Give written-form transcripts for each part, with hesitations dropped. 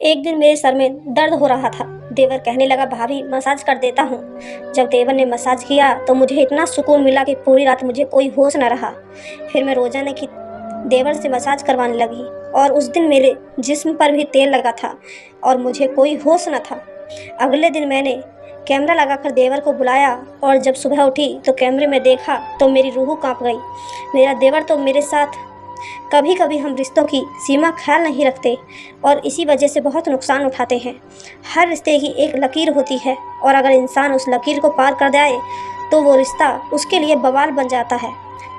एक दिन मेरे सर में दर्द हो रहा था। देवर कहने लगा, भाभी मसाज कर देता हूँ। जब देवर ने मसाज किया तो मुझे इतना सुकून मिला कि पूरी रात मुझे कोई होश न रहा। फिर मैं रोजाना की देवर से मसाज करवाने लगी और उस दिन मेरे जिस्म पर भी तेल लगा था और मुझे कोई होश न था। अगले दिन मैंने कैमरा लगाकर देवर को बुलाया और जब सुबह उठी तो कैमरे में देखा तो मेरी रूह कांप गई। मेरा देवर तो मेरे साथ कभी कभी हम रिश्तों की सीमा ख्याल नहीं रखते और इसी वजह से बहुत नुकसान उठाते हैं। हर रिश्ते की एक लकीर होती है और अगर इंसान उस लकीर को पार कर जाए तो वो रिश्ता उसके लिए बवाल बन जाता है।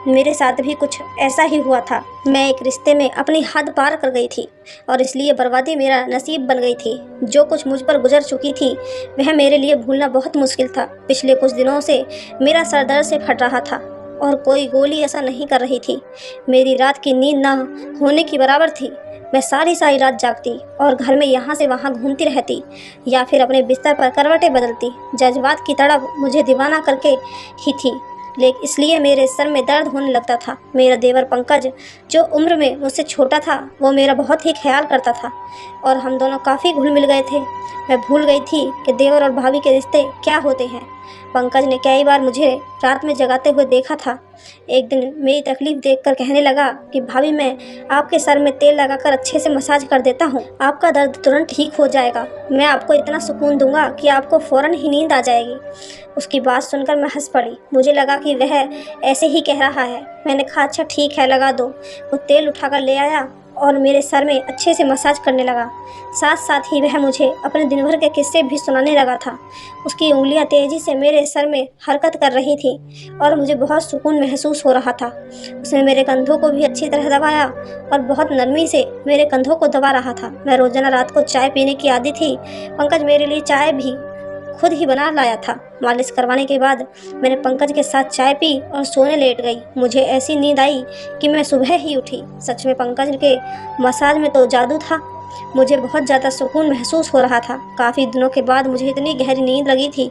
मेरे साथ भी कुछ ऐसा ही हुआ था। मैं एक रिश्ते में अपनी हद पार कर गई थी और इसलिए बर्बादी मेरा नसीब बन गई थी। जो कुछ मुझ पर गुजर चुकी थी वह मेरे लिए भूलना बहुत मुश्किल था। पिछले कुछ दिनों से मेरा सर दर्द से फट रहा था और कोई गोली ऐसा नहीं कर रही थी। मेरी रात की नींद ना होने की बराबर थी। मैं सारी सारी रात जागती और घर में यहाँ से वहाँ घूमती रहती या फिर अपने बिस्तर पर करवटें बदलती। जज्बात की तड़प मुझे दीवाना करके ही थी, लेकिन इसलिए मेरे सर में दर्द होने लगता था। मेरा देवर पंकज, जो उम्र में मुझसे छोटा था, वो मेरा बहुत ही ख्याल करता था और हम दोनों काफ़ी घुल मिल गए थे। मैं भूल गई थी कि देवर और भाभी के रिश्ते क्या होते हैं। पंकज ने कई बार मुझे रात में जगाते हुए देखा था। एक दिन मेरी तकलीफ देखकर कहने लगा कि भाभी, मैं आपके सर में तेल लगाकर अच्छे से मसाज कर देता हूँ, आपका दर्द तुरंत ठीक हो जाएगा। मैं आपको इतना सुकून दूंगा कि आपको फ़ौरन ही नींद आ जाएगी। उसकी बात सुनकर मैं हंस पड़ी। मुझे लगा कि वह ऐसे ही कह रहा है। मैंने कहा, अच्छा ठीक है, लगा दो। वो तेल उठाकर ले आया और मेरे सर में अच्छे से मसाज करने लगा। साथ साथ ही वह मुझे अपने दिन भर के किस्से भी सुनाने लगा था। उसकी उंगलियां तेज़ी से मेरे सर में हरकत कर रही थी और मुझे बहुत सुकून महसूस हो रहा था। उसने मेरे कंधों को भी अच्छी तरह दबाया और बहुत नरमी से मेरे कंधों को दबा रहा था। मैं रोजाना रात को चाय पीने की आदी थी। पंकज मेरे लिए चाय भी खुद ही बना लाया था। मालिश करवाने के बाद मैंने पंकज के साथ चाय पी और सोने लेट गई। मुझे ऐसी नींद आई कि मैं सुबह ही उठी। सच में पंकज के मसाज में तो जादू था। मुझे बहुत ज़्यादा सुकून महसूस हो रहा था। काफ़ी दिनों के बाद मुझे इतनी गहरी नींद लगी थी।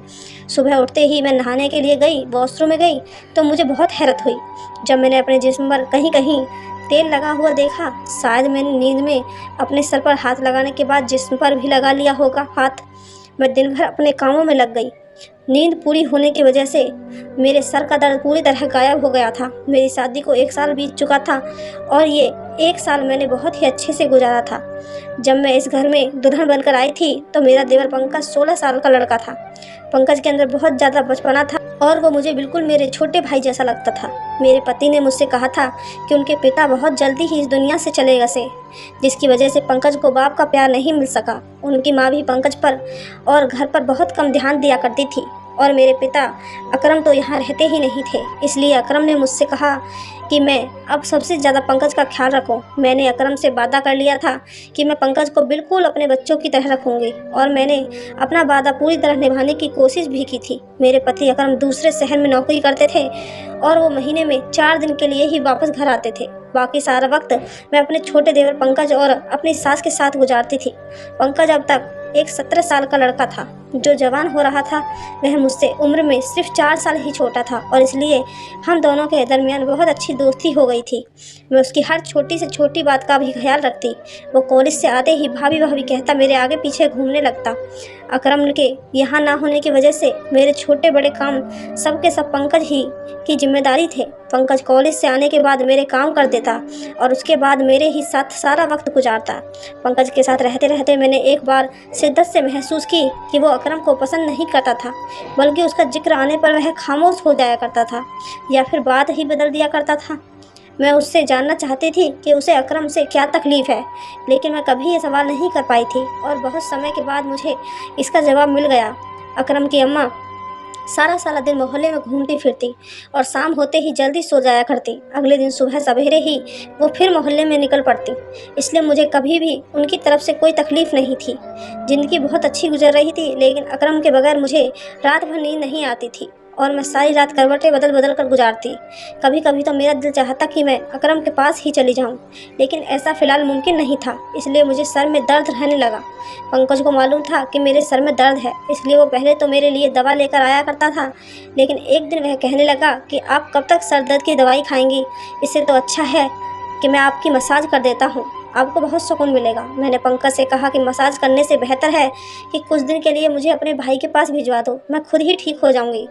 सुबह उठते ही मैं नहाने के लिए गई, वॉशरूम में गई तो मुझे बहुत हैरत हुई जब मैंने अपने जिस्म पर कहीं कहीं तेल लगा हुआ देखा। शायद मैंने नींद में अपने सर पर हाथ लगाने के बाद जिस्म पर भी लगा लिया होगा हाथ। मैं दिन भर अपने कामों में लग गई। नींद पूरी होने की वजह से मेरे सर का दर्द पूरी तरह गायब हो गया था। मेरी शादी को 1 साल बीत चुका था और ये 1 साल मैंने बहुत ही अच्छे से गुजारा था। जब मैं इस घर में दुल्हन बनकर आई थी तो मेरा देवर पंकज 16 साल का लड़का था। पंकज के अंदर बहुत ज़्यादा बचपना था और वो मुझे बिल्कुल मेरे छोटे भाई जैसा लगता था। मेरे पति ने मुझसे कहा था कि उनके पिता बहुत जल्दी ही इस दुनिया से चले गए, जिसकी वजह से पंकज को बाप का प्यार नहीं मिल सका। उनकी माँ भी पंकज पर और घर पर बहुत कम ध्यान दिया करती थी और मेरे पिता अकरम तो यहाँ रहते ही नहीं थे। इसलिए अकरम ने मुझसे कहा कि मैं अब सबसे ज़्यादा पंकज का ख्याल रखूं। मैंने अकरम से वादा कर लिया था कि मैं पंकज को बिल्कुल अपने बच्चों की तरह रखूंगी और मैंने अपना वादा पूरी तरह निभाने की कोशिश भी की थी। मेरे पति अकरम दूसरे शहर में नौकरी करते थे और वो महीने में 4 दिन के लिए ही वापस घर आते थे। बाकी सारा वक्त मैं अपने छोटे देवर पंकज और अपनी सास के साथ गुजारती थी। पंकज अब तक एक 17 साल का लड़का था। जो जवान हो रहा था वह मुझसे उम्र में सिर्फ 4 साल ही छोटा था और इसलिए हम दोनों के दरमियान बहुत अच्छी दोस्ती हो गई थी। मैं उसकी हर छोटी से छोटी बात का भी ख्याल रखती। वो कॉलेज से आते ही भाभी भाभी कहता मेरे आगे पीछे घूमने लगता। अकरम के यहाँ ना होने की वजह से मेरे छोटे बड़े काम सब के सब पंकज ही की जिम्मेदारी थे। पंकज कॉलेज से आने के बाद मेरे काम कर देता और उसके बाद मेरे ही साथ सारा वक्त गुजारता। पंकज के साथ रहते रहते मैंने एक बार शिद्दत से महसूस की कि वो अकरम को पसंद नहीं करता था, बल्कि उसका जिक्र आने पर वह खामोश हो जाया करता था या फिर बात ही बदल दिया करता था। मैं उससे जानना चाहती थी कि उसे अकरम से क्या तकलीफ़ है, लेकिन मैं कभी ये सवाल नहीं कर पाई थी और बहुत समय के बाद मुझे इसका जवाब मिल गया। अकरम की अम्मा सारा दिन मोहल्ले में घूमती फिरती और शाम होते ही जल्दी सो जाया करती। अगले दिन सुबह सवेरे ही वो फिर मोहल्ले में निकल पड़ती। इसलिए मुझे कभी भी उनकी तरफ से कोई तकलीफ़ नहीं थी। ज़िंदगी बहुत अच्छी गुजर रही थी, लेकिन अकरम के बगैर मुझे रात भर नींद नहीं आती थी और मैं सारी रात करवटें बदल बदल कर गुजारती। कभी कभी तो मेरा दिल चाहता कि मैं अकरम के पास ही चली जाऊं, लेकिन ऐसा फ़िलहाल मुमकिन नहीं था। इसलिए मुझे सर में दर्द रहने लगा। पंकज को मालूम था कि मेरे सर में दर्द है, इसलिए वो पहले तो मेरे लिए दवा लेकर आया करता था, लेकिन एक दिन वह कहने लगा कि आप कब तक सर दर्द की दवाई खाएंगी, इससे तो अच्छा है कि मैं आपकी मसाज कर देता हूँ। आपको बहुत सुकून मिलेगा। मैंने पंकज से कहा कि मसाज करने से बेहतर है कि कुछ दिन के लिए मुझे अपने भाई के पास भिजवा दो, मैं खुद ही ठीक हो जाऊंगी।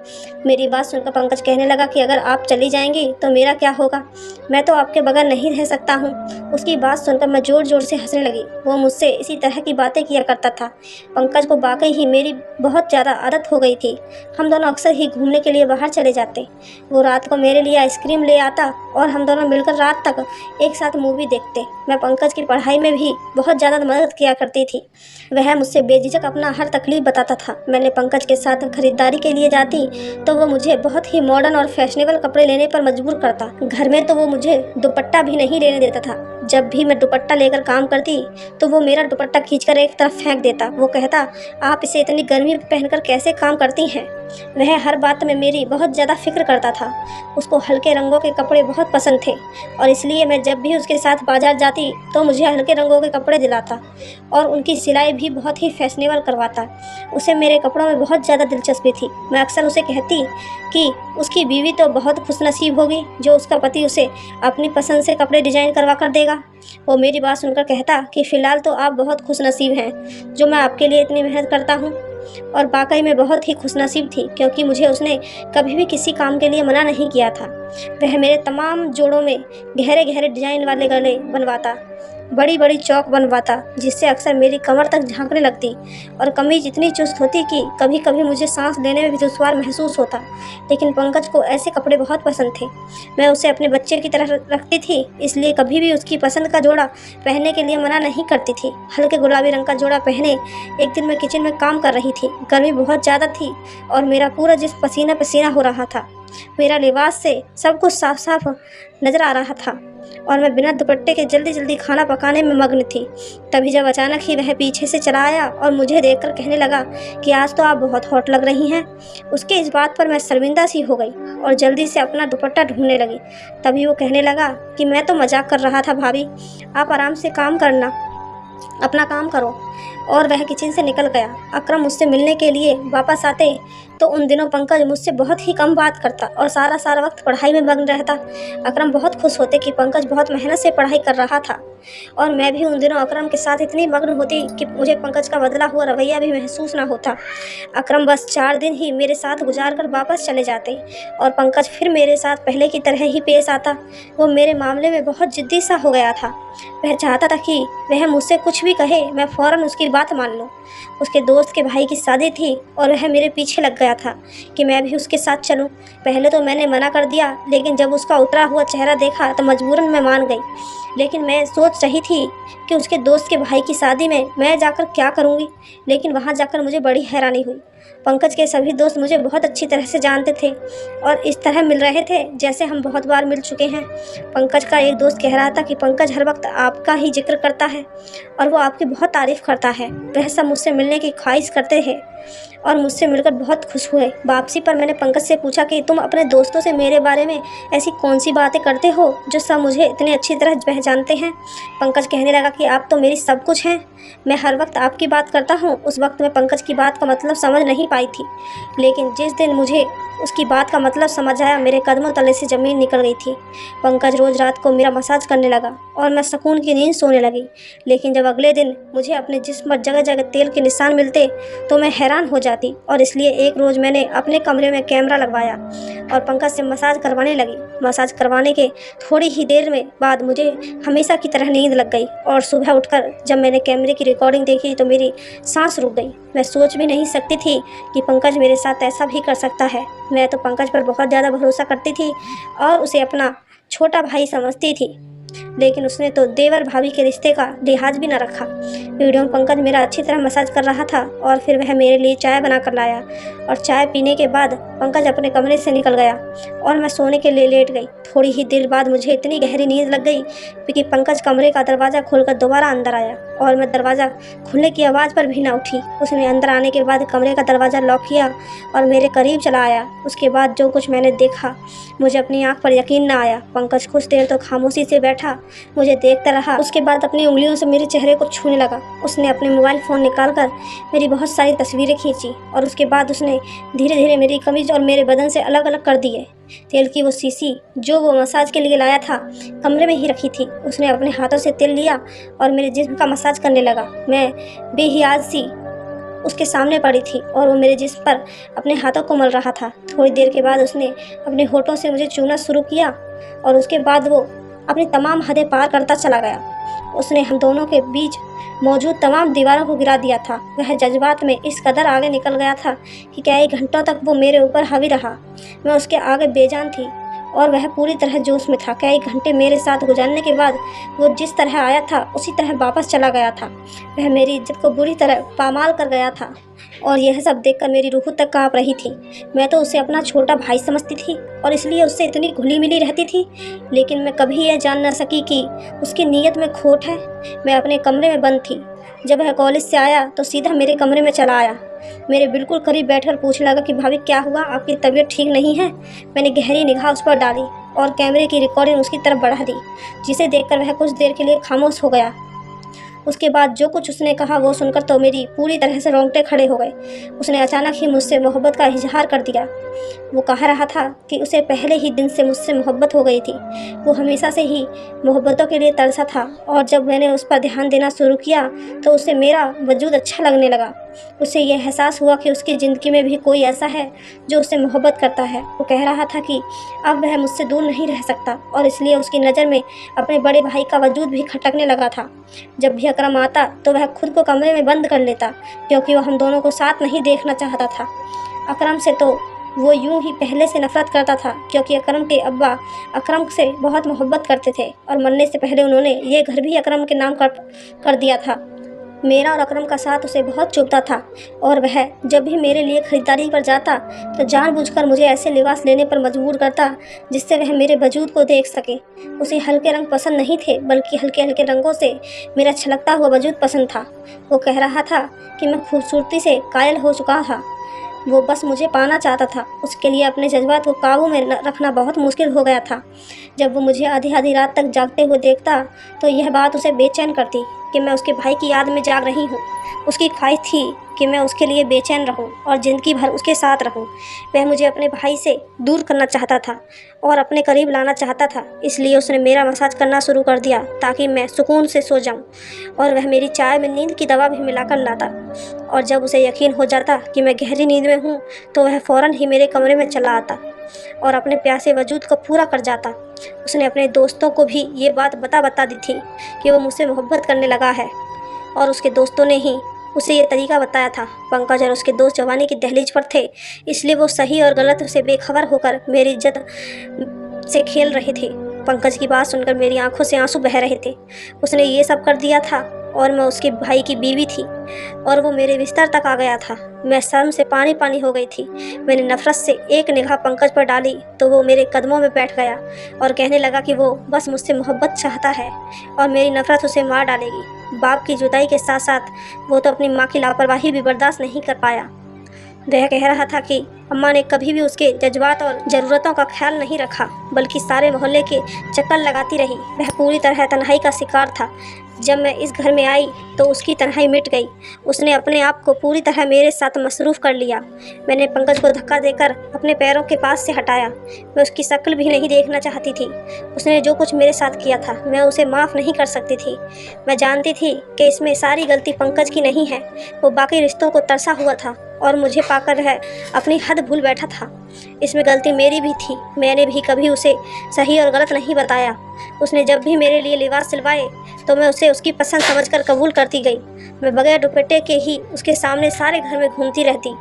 मेरी बात सुनकर पंकज कहने लगा कि अगर आप चली जाएंगी तो मेरा क्या होगा, मैं तो आपके बगैर नहीं रह सकता हूँ। उसकी बात सुनकर मैं ज़ोर ज़ोर से हंसने लगी। वो मुझसे इसी तरह की बातें किया करता था। पंकज को वाकई ही मेरी बहुत ज़्यादा आदत हो गई थी। हम दोनों अक्सर ही घूमने के लिए बाहर चले जाते। वो रात को मेरे लिए आइसक्रीम ले आता और हम दोनों मिलकर रात तक एक साथ मूवी देखते। मैं पंकज की पढ़ाई में भी बहुत ज़्यादा मदद किया करती थी। वह मुझसे बेझिझक अपना हर तकलीफ बताता था। मैंने पंकज के साथ खरीदारी के लिए जाती तो वो मुझे बहुत ही मॉडर्न और फैशनेबल कपड़े लेने पर मजबूर करता। घर में तो वो मुझे दुपट्टा भी नहीं लेने देता था। जब भी मैं दुपट्टा लेकर काम करती तो वो मेरा दुपट्टा खींचकर एक तरफ फेंक देता। वो कहता, आप इसे इतनी गर्मी में पहनकर कैसे काम करती हैं। वह हर बात में मेरी बहुत ज़्यादा फिक्र करता था। उसको हल्के रंगों के कपड़े बहुत पसंद थे और इसलिए मैं जब भी उसके साथ बाजार जाती तो मुझे हल्के रंगों के कपड़े दिलाता और उनकी सिलाई भी बहुत ही फैशनेबल करवाता। उसे मेरे कपड़ों में बहुत ज़्यादा दिलचस्पी थी। मैं अक्सर उसे कहती कि उसकी बीवी तो बहुत खुशनसीब होगी जो उसका पति उसे अपनी पसंद से कपड़े डिजाइन करवा कर देगा। वो मेरी बात सुनकर कहता कि फ़िलहाल तो आप बहुत खुशनसीब हैं जो मैं आपके लिए इतनी मेहनत करता हूँ। और वाकई मैं बहुत ही खुशनसीब थी क्योंकि मुझे उसने कभी भी किसी काम के लिए मना नहीं किया था। वह मेरे तमाम जोड़ों में गहरे गहरे डिजाइन वाले गले बनवाता, बड़ी बड़ी चौक बनवाता जिससे अक्सर मेरी कमर तक झांकने लगती और कमीज इतनी चुस्त होती कि कभी कभी मुझे सांस लेने में भी दुश्वार महसूस होता। लेकिन पंकज को ऐसे कपड़े बहुत पसंद थे। मैं उसे अपने बच्चे की तरह रखती थी, इसलिए कभी भी उसकी पसंद का जोड़ा पहनने के लिए मना नहीं करती थी। हल्के गुलाबी रंग का जोड़ा पहने एक दिन मैं किचन में काम कर रही थी। गर्मी बहुत ज़्यादा थी और मेरा पूरा जिस्म पसीना पसीना हो रहा था। मेरा लिबास से सब कुछ साफ साफ नजर आ रहा था और मैं बिना दुपट्टे के जल्दी जल्दी खाना पकाने में मग्न थी। तभी जब अचानक ही वह पीछे से चला आया और मुझे देखकर कहने लगा कि आज तो आप बहुत हॉट लग रही हैं। उसके इस बात पर मैं शर्मिंदा सी हो गई और जल्दी से अपना दुपट्टा ढूंढने लगी। तभी वो कहने लगा कि मैं तो मजाक कर रहा था भाभी, आप आराम से काम करना, अपना काम करो। और वह किचन से निकल गया। अकरम मुझसे मिलने के लिए वापस आते तो उन दिनों पंकज मुझसे बहुत ही कम बात करता और सारा वक्त पढ़ाई में मग्न रहता। अकरम बहुत खुश होते कि पंकज बहुत मेहनत से पढ़ाई कर रहा था और मैं भी उन दिनों अकरम के साथ इतनी मग्न होती कि मुझे पंकज का बदला हुआ रवैया भी महसूस ना होता। अकरम बस 4 दिन ही मेरे साथ गुजार कर वापस चले जाते और पंकज फिर मेरे साथ पहले की तरह ही पेश आता। वो मेरे मामले में बहुत जिद्दी सा हो गया था। वह चाहता था कि वह मुझसे कुछ भी कहे मैं फ़ौरन उसकी बात मान लूँ। उसके दोस्त के भाई की शादी थी और वह मेरे पीछे लग गया था कि मैं भी उसके साथ चलूं। पहले तो मैंने मना कर दिया, लेकिन जब उसका उतरा हुआ चेहरा देखा तो मजबूरन मैं मान गई। लेकिन मैं सोच रही थी कि उसके दोस्त के भाई की शादी में मैं जाकर क्या करूंगी, लेकिन वहां जाकर मुझे बड़ी हैरानी हुई। पंकज के सभी दोस्त मुझे बहुत अच्छी तरह से जानते थे और इस तरह मिल रहे थे जैसे हम बहुत बार मिल चुके हैं। पंकज का एक दोस्त कह रहा था कि पंकज हर वक्त आपका ही जिक्र करता है और वो आपकी बहुत तारीफ़ करता है। वह सब मुझसे मिलने की ख्वाहिश करते हैं और मुझसे मिलकर बहुत खुश हुए। वापसी पर मैंने पंकज से पूछा कि तुम अपने दोस्तों से मेरे बारे में ऐसी कौन सी बातें करते हो जो सब मुझे इतनी अच्छी तरह पहचानते हैं। पंकज कहने लगा कि आप तो मेरी सब कुछ हैं, मैं हर वक्त आपकी बात करता हूँ। उस वक्त मैं पंकज की बात का मतलब समझ नहीं पाई थी, लेकिन जिस दिन मुझे उसकी बात का मतलब समझ आया मेरे कदमों तले से ज़मीन निकल गई थी। पंकज रोज़ रात को मेरा मसाज करने लगा और मैं सुकून की नींद सोने लगी। लेकिन जब अगले दिन मुझे अपने जिस्म पर जगह जगह तेल के निशान मिलते तो मैं हैरान हो जाती और इसलिए एक रोज़ मैंने अपने कमरे में कैमरा लगवाया और पंकज से मसाज करवाने लगी। मसाज करवाने के थोड़ी ही देर में बाद मुझे हमेशा की तरह नींद लग गई और सुबह उठकर जब मैंने कैमरे की रिकॉर्डिंग देखी तो मेरी सांस रुक गई। मैं सोच भी नहीं सकती थी कि पंकज मेरे साथ ऐसा भी कर सकता है। मैं तो पंकज पर बहुत ज़्यादा भरोसा करती थी और उसे अपना छोटा भाई समझती थी, लेकिन उसने तो देवर भाभी के रिश्ते का लिहाज भी न रखा। वीडियो में पंकज मेरा अच्छी तरह मसाज कर रहा था और फिर वह मेरे लिए चाय बना कर लाया और चाय पीने के बाद पंकज अपने कमरे से निकल गया और मैं सोने के लिए लेट गई। थोड़ी ही देर बाद मुझे इतनी गहरी नींद लग गई कि पंकज कमरे का दरवाज़ा खोलकर दोबारा अंदर आया और मैं दरवाज़ा खुलने की आवाज़ पर भी न उठी। उसने अंदर आने के बाद कमरे का दरवाज़ा लॉक किया और मेरे करीब चला आया। उसके बाद जो कुछ मैंने देखा मुझे अपनी आँख पर यकीन न आया। पंकज कुछ देर तो खामोशी से बैठा बैठा मुझे देखता रहा। उसके बाद अपनी उंगलियों से मेरे चेहरे को छूने लगा। उसने अपने मोबाइल फ़ोन निकालकर मेरी बहुत सारी तस्वीरें खींची और उसके बाद उसने धीरे धीरे मेरी कमीज़ और मेरे बदन से अलग अलग कर दिए। तेल की वो शीशी जो वो मसाज के लिए लाया था कमरे में ही रखी थी। उसने अपने हाथों से तेल लिया और मेरे जिस्म का मसाज करने लगा। मैं बेहियाज सी उसके सामने पड़ी थी और वो मेरे जिस्म पर अपने हाथों को मल रहा था। थोड़ी देर के बाद उसने अपने होठों से मुझे छूना शुरू किया और उसके बाद वो अपनी तमाम हदें पार करता चला गया। उसने हम दोनों के बीच मौजूद तमाम दीवारों को गिरा दिया था। वह जज्बात में इस कदर आगे निकल गया था कि कई घंटों तक वो मेरे ऊपर हावी रहा। मैं उसके आगे बेजान थी और वह पूरी तरह जोश में था। कई घंटे मेरे साथ गुजारने के बाद वो जिस तरह आया था उसी तरह वापस चला गया था। वह मेरी इज्जत को बुरी तरह पामाल कर गया था और यह सब देखकर मेरी रूह तक काँप रही थी। मैं तो उसे अपना छोटा भाई समझती थी और इसलिए उससे इतनी घुली मिली रहती थी, लेकिन मैं कभी यह जान न सकी कि उसकी नीयत में खोट है। मैं अपने कमरे में बंद थी। जब वह कॉलेज से आया तो सीधा मेरे कमरे में चला आया। मेरे बिल्कुल करीब बैठकर पूछने लगा कि भाभी क्या हुआ, आपकी तबीयत ठीक नहीं है। मैंने गहरी निगाह उस पर डाली और कैमरे की रिकॉर्डिंग उसकी तरफ बढ़ा दी, जिसे देखकर वह कुछ देर के लिए खामोश हो गया। उसके बाद जो कुछ उसने कहा वो सुनकर तो मेरी पूरी तरह से रोंगटे खड़े हो गए। उसने अचानक ही मुझसे मोहब्बत का इजहार कर दिया। वो कह रहा था कि उसे पहले ही दिन से मुझसे मोहब्बत हो गई थी। वो हमेशा से ही मोहब्बतों के लिए तरसा था और जब मैंने उस पर ध्यान देना शुरू किया तो उसे मेरा वजूद अच्छा लगने लगा। उसे यह एहसास हुआ कि उसकी ज़िंदगी में भी कोई ऐसा है जो उससे मोहब्बत करता है। वो कह रहा था कि अब वह मुझसे दूर नहीं रह सकता और इसलिए उसकी नज़र में अपने बड़े भाई का वजूद भी खटकने लगा था। जब भी अकरम आता तो वह खुद को कमरे में बंद कर लेता, क्योंकि वो हम दोनों को साथ नहीं देखना चाहता था। अकरम से तो वो यूं ही पहले से नफरत करता था, क्योंकि अकरम के अब्बा अकरम से बहुत मोहब्बत करते थे और मरने से पहले उन्होंने ये घर भी अकरम के नाम कर दिया था। मेरा और अकरम का साथ उसे बहुत चुभता था और वह जब भी मेरे लिए ख़रीदारी पर जाता तो जानबूझकर मुझे ऐसे लिबास लेने पर मजबूर करता जिससे वह मेरे वजूद को देख सके। उसे हल्के रंग पसंद नहीं थे, बल्कि हल्के हल्के रंगों से मेरा छलकता हुआ वजूद पसंद था। वो कह रहा था कि मैं खूबसूरती से कायल हो चुका था। वो बस मुझे पाना चाहता था। उसके लिए अपने जज्बात को काबू में रखना बहुत मुश्किल हो गया था। जब वो मुझे आधी आधी रात तक जागते हुए देखता तो यह बात उसे बेचैन करती कि मैं उसके भाई की याद में जाग रही हूँ। उसकी ख्वाहिश थी कि मैं उसके लिए बेचैन रहूं और ज़िंदगी भर उसके साथ रहूं। वह मुझे अपने भाई से दूर करना चाहता था और अपने करीब लाना चाहता था, इसलिए उसने मेरा मसाज करना शुरू कर दिया ताकि मैं सुकून से सो जाऊं। और वह मेरी चाय में नींद की दवा भी मिलाकर लाता और जब उसे यकीन हो जाता कि मैं गहरी नींद में हूँ तो वह फ़ौरन ही मेरे कमरे में चला आता और अपने प्यासे वजूद को पूरा कर जाता। उसने अपने दोस्तों को भी ये बात बता दी थी कि वो मुझसे मोहब्बत करने लगा है और उसके दोस्तों ने ही उसे ये तरीका बताया था। पंकज और उसके दोस्त जवानी की दहलीज पर थे, इसलिए वो सही और गलत से बेखबर होकर मेरी इज्जत से खेल रहे थे। पंकज की बात सुनकर मेरी आंखों से आंसू बह रहे थे। उसने ये सब कर दिया था और मैं उसके भाई की बीवी थी और वो मेरे बिस्तर तक आ गया था। मैं शर्म से पानी पानी हो गई थी। मैंने नफरत से एक निगाह पंकज पर डाली तो वो मेरे कदमों में बैठ गया और कहने लगा कि वो बस मुझसे मोहब्बत चाहता है और मेरी नफरत उसे मार डालेगी। बाप की जुदाई के साथ साथ वो तो अपनी माँ की लापरवाही भी बर्दाश्त नहीं कर पाया। वह कह रहा था कि अम्मा ने कभी भी उसके जज्बात और ज़रूरतों का ख्याल नहीं रखा, बल्कि सारे मोहल्ले के चक्कर लगाती रही। वह पूरी तरह तन्हाई का शिकार था। जब मैं इस घर में आई तो उसकी तन्हाई मिट गई। उसने अपने आप को पूरी तरह मेरे साथ मसरूफ़ कर लिया। मैंने पंकज को धक्का देकर अपने पैरों के पास से हटाया। मैं उसकी शक्ल भी नहीं देखना चाहती थी। उसने जो कुछ मेरे साथ किया था मैं उसे माफ़ नहीं कर सकती थी। मैं जानती थी कि इसमें सारी गलती पंकज की नहीं है। वो बाकी रिश्तों को तरसा हुआ था और मुझे पाकर वह अपनी हद भूल बैठा था। इसमें गलती मेरी भी थी। मैंने भी कभी उसे सही और गलत नहीं बताया। उसने जब भी मेरे लिए लिबास सिलवाए तो मैं उसे उसकी पसंद समझकर कबूल करती गई। मैं बगैर दुपट्टे के ही उसके सामने सारे घर में घूमती रहती।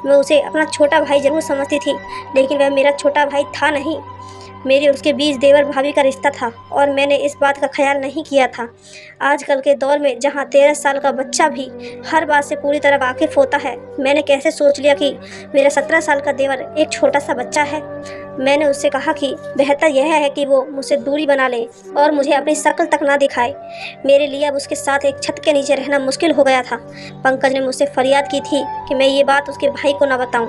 मैं उसे अपना छोटा भाई जरूर समझती थी, लेकिन वह मेरा छोटा भाई था नहीं। मेरे उसके बीच देवर भाभी का रिश्ता था और मैंने इस बात का ख्याल नहीं किया था। आजकल के दौर में जहाँ 13 साल का बच्चा भी हर बात से पूरी तरह वाकिफ़ होता है, मैंने कैसे सोच लिया कि मेरा 17 साल का देवर एक छोटा सा बच्चा है। मैंने उससे कहा कि बेहतर यह है कि वो मुझसे दूरी बना ले और मुझे अपनी शक्ल तक ना दिखाए। मेरे लिए अब उसके साथ एक छत के नीचे रहना मुश्किल हो गया था। पंकज ने मुझसे फरियाद की थी कि मैं ये बात उसके भाई को ना बताऊं।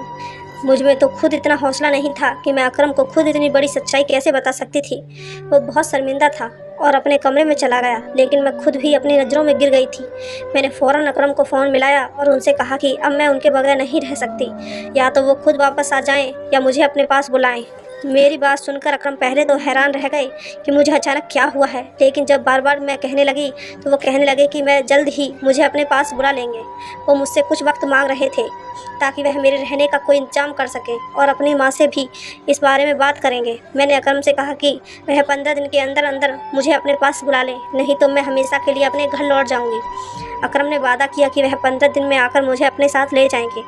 मुझ में तो खुद इतना हौसला नहीं था कि मैं अकरम को खुद इतनी बड़ी सच्चाई कैसे बता सकती थी। वो बहुत शर्मिंदा था और अपने कमरे में चला गया, लेकिन मैं खुद भी अपनी नज़रों में गिर गई थी। मैंने फ़ौरन अकरम को फ़ोन मिलाया और उनसे कहा कि अब मैं उनके बगैर नहीं रह सकती, या तो वो खुद वापस आ जाएं या मुझे अपने पास बुलाएं। मेरी बात सुनकर अकरम पहले तो हैरान रह गए कि मुझे अचानक क्या हुआ है, लेकिन जब बार बार मैं कहने लगी तो वो कहने लगे कि मैं जल्द ही मुझे अपने पास बुला लेंगे। वो मुझसे कुछ वक्त मांग रहे थे ताकि वह मेरे रहने का कोई इंतजाम कर सके और अपनी माँ से भी इस बारे में बात करेंगे। मैंने अकरम से कहा कि वह 15 दिन के अंदर अंदर मुझे अपने पास बुला लें, नहीं तो मैं हमेशा के लिए अपने घर लौट जाऊँगी। अकरम ने वादा किया कि वह 15 दिन में आकर मुझे अपने साथ ले जाएंगे।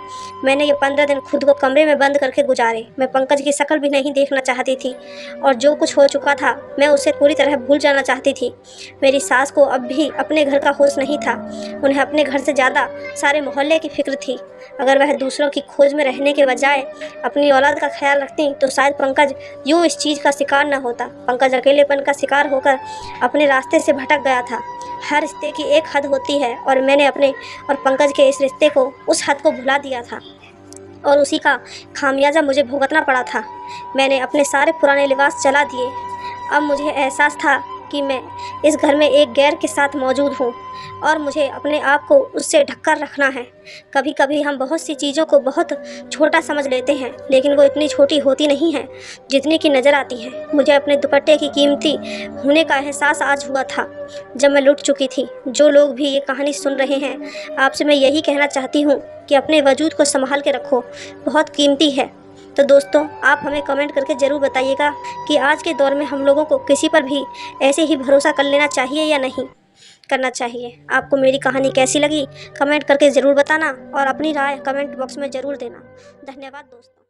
मैंने ये 15 दिन खुद को कमरे में बंद करके गुजारे। मैं पंकज की शक्ल भी नहीं देखना चाहती थी और जो कुछ हो चुका था मैं उसे पूरी तरह भूल जाना चाहती थी। मेरी सास को अब भी अपने घर का होश नहीं था। उन्हें अपने घर से ज़्यादा सारे मोहल्ले की फिक्र थी। अगर वह दूसरों की खोज में रहने के बजाय अपनी औलाद का ख्याल रखती तो शायद पंकज यूँ इस चीज़ का शिकार न होता। पंकज अकेलेपन का शिकार होकर अपने रास्ते से भटक गया था। हर रिश्ते की एक हद होती है और मैंने अपने और पंकज के इस रिश्ते को उस हद को भुला दिया था और उसी का खामियाजा मुझे भुगतना पड़ा था। मैंने अपने सारे पुराने लिबास जला दिए। अब मुझे एहसास था कि मैं इस घर में एक गैर के साथ मौजूद हूँ और मुझे अपने आप को उससे ढककर रखना है। कभी कभी हम बहुत सी चीज़ों को बहुत छोटा समझ लेते हैं, लेकिन वो इतनी छोटी होती नहीं है जितनी की नज़र आती है। मुझे अपने दुपट्टे की कीमती होने का एहसास आज हुआ था जब मैं लुट चुकी थी। जो लोग भी ये कहानी सुन रहे हैं, आपसे मैं यही कहना चाहती हूँ कि अपने वजूद को संभाल के रखो, बहुत कीमती है। तो दोस्तों, आप हमें कमेंट करके ज़रूर बताइएगा कि आज के दौर में हम लोगों को किसी पर भी ऐसे ही भरोसा कर लेना चाहिए या नहीं करना चाहिए। आपको मेरी कहानी कैसी लगी कमेंट करके ज़रूर बताना और अपनी राय कमेंट बॉक्स में ज़रूर देना। धन्यवाद दोस्तों।